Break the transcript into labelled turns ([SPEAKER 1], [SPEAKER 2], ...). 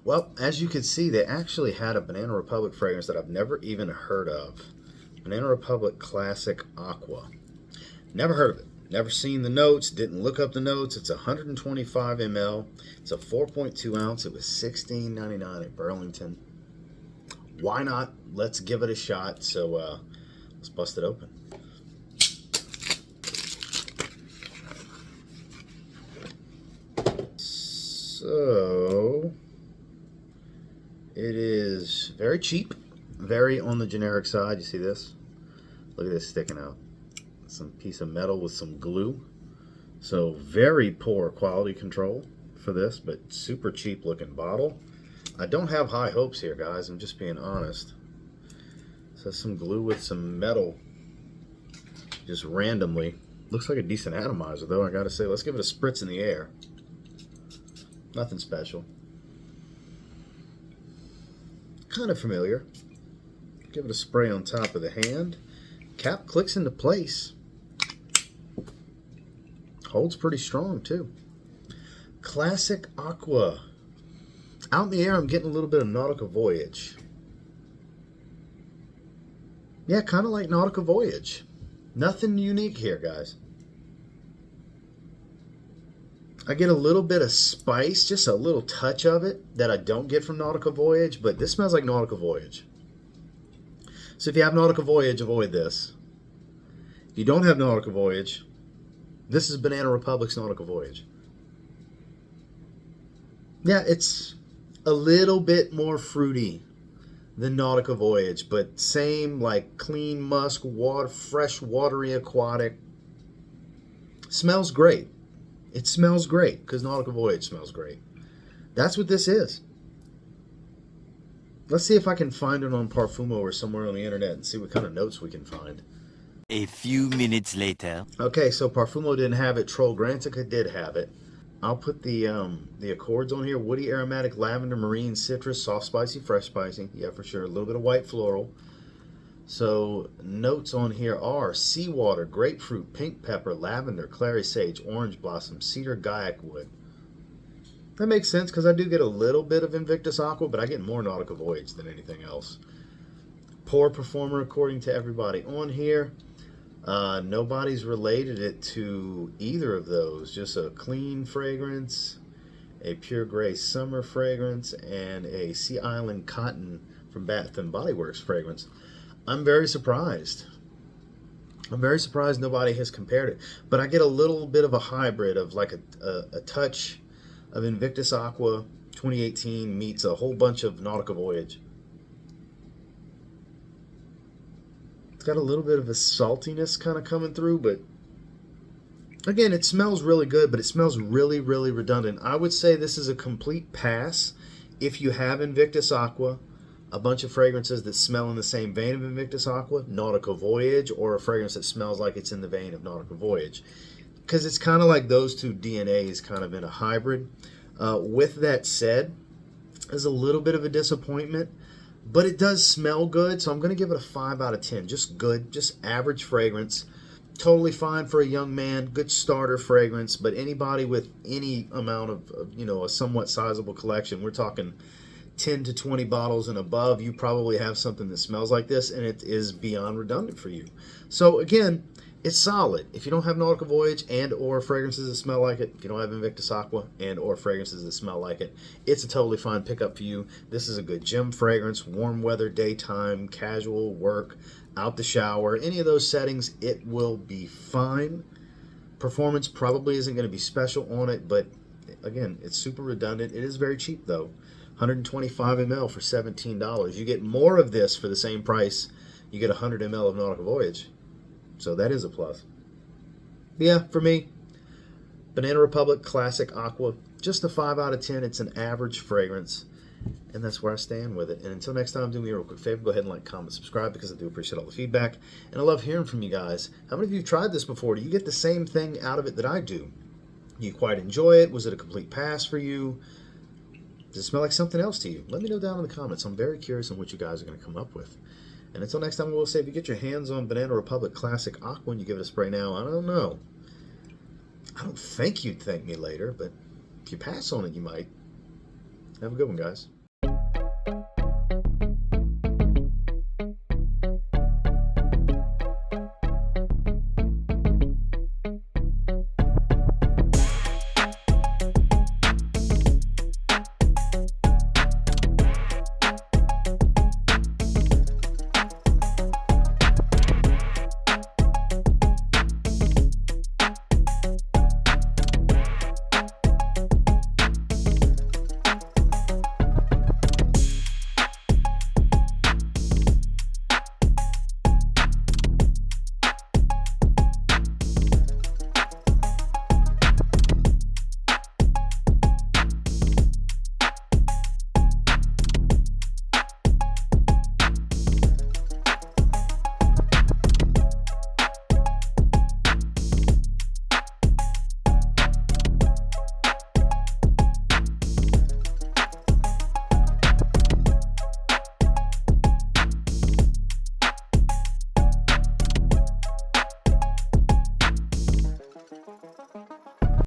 [SPEAKER 1] Well, as you can see, they actually had a Banana Republic fragrance that I've never even heard of. Banana Republic Classic Acqua. Never heard of it. Never seen the notes. Didn't look up the notes. It's 125 ml. It's a 4.2 ounce. It was $16.99 at Burlington. Why not? Let's give it a shot. So let's bust it open. So it is very cheap, very on the generic side. You see this? Look at this sticking out. Some piece of metal with some glue. So very poor quality control for this, but super cheap looking bottle. I don't have high hopes here, guys. I'm just being honest. So some glue with some metal just randomly. Looks like a decent atomizer though, I gotta say. Let's give it a spritz in the air. Nothing special. Kind of familiar. Give it a spray on top of the hand. Cap clicks into place. Holds pretty strong too. Classic Acqua. Out in the air, I'm getting a little bit of Nautica Voyage. Yeah, kind of like Nautica Voyage. Nothing unique here, guys. I get a little bit of spice, just a little touch of it that I don't get from Nautica Voyage, but this smells like Nautica Voyage. So if you have Nautica Voyage, avoid this. If you don't have Nautica Voyage, this is Banana Republic's Nautica Voyage. Yeah, it's a little bit more fruity than Nautica Voyage, but same like clean musk, water, fresh, watery, aquatic. Smells great. It smells great because Nautica Voyage smells great. That's what this is. Let's see if I can find it on Parfumo or somewhere on the internet and see what kind of notes we can find.
[SPEAKER 2] A few minutes later.
[SPEAKER 1] Okay, so Parfumo didn't have it. Troll Grantica did have it. I'll put the accords on here. Woody, aromatic, lavender, marine, citrus, soft, spicy, fresh, spicy. Yeah, for sure. A little bit of white floral. So notes on here are seawater, grapefruit, pink pepper, lavender, clary sage, orange blossom, cedar, gaiac wood. That makes sense because I do get a little bit of Invictus Aqua, but I get more Nautica Voyage than anything else. Poor performer according to everybody on here. Nobody's related it to either of those. Just a clean fragrance, a pure gray summer fragrance, and a Sea Island Cotton from Bath & Body Works fragrance. I'm very surprised. I'm very surprised nobody has compared it. But I get a little bit of a hybrid of like a touch of Invictus Aqua 2018 meets a whole bunch of Nautica Voyage. It's got a little bit of a saltiness kind of coming through, but again, it smells really good, but it smells really, really redundant. I would say this is a complete pass if you have Invictus Aqua, a bunch of fragrances that smell in the same vein of Invictus Aqua, Nautica Voyage, or a fragrance that smells like it's in the vein of Nautica Voyage. Because it's kind of like those two DNAs kind of in a hybrid. With that said, there's a little bit of a disappointment, but it does smell good, so I'm going to give it a 5 out of 10. Just good, just average fragrance. Totally fine for a young man, good starter fragrance, but anybody with any amount of a somewhat sizable collection, we're talking 10 to 20 bottles and above, you probably have something that smells like this, and it is beyond redundant for you. So again, it's solid. If you don't have Nautica Voyage and or fragrances that smell like it, if you don't have Invictus Aqua and or fragrances that smell like it, it's a totally fine pickup for you. This is a good gym fragrance, warm weather, daytime, casual, work, out the shower, any of those settings, it will be fine. Performance probably isn't going to be special on it, but again, it's super redundant. It is very cheap though. 125 ml for $17. You get more of this for the same price. You get 100 ml of Nautica Voyage. So that is a plus. Yeah, for me, Banana Republic Classic Aqua, just a 5 out of 10. It's an average fragrance, and that's where I stand with it. And until next time, do me a real quick favor. Go ahead and like, comment, subscribe, because I do appreciate all the feedback. And I love hearing from you guys. How many of you have tried this before? Do you get the same thing out of it that I do? Do you quite enjoy it? Was it a complete pass for you? Does it smell like something else to you? Let me know down in the comments. I'm very curious on what you guys are going to come up with. And until next time, I will say, if you get your hands on Banana Republic Classic Aqua and you give it a spray now, I don't know. I don't think you'd thank me later, but if you pass on it, you might. Have a good one, guys.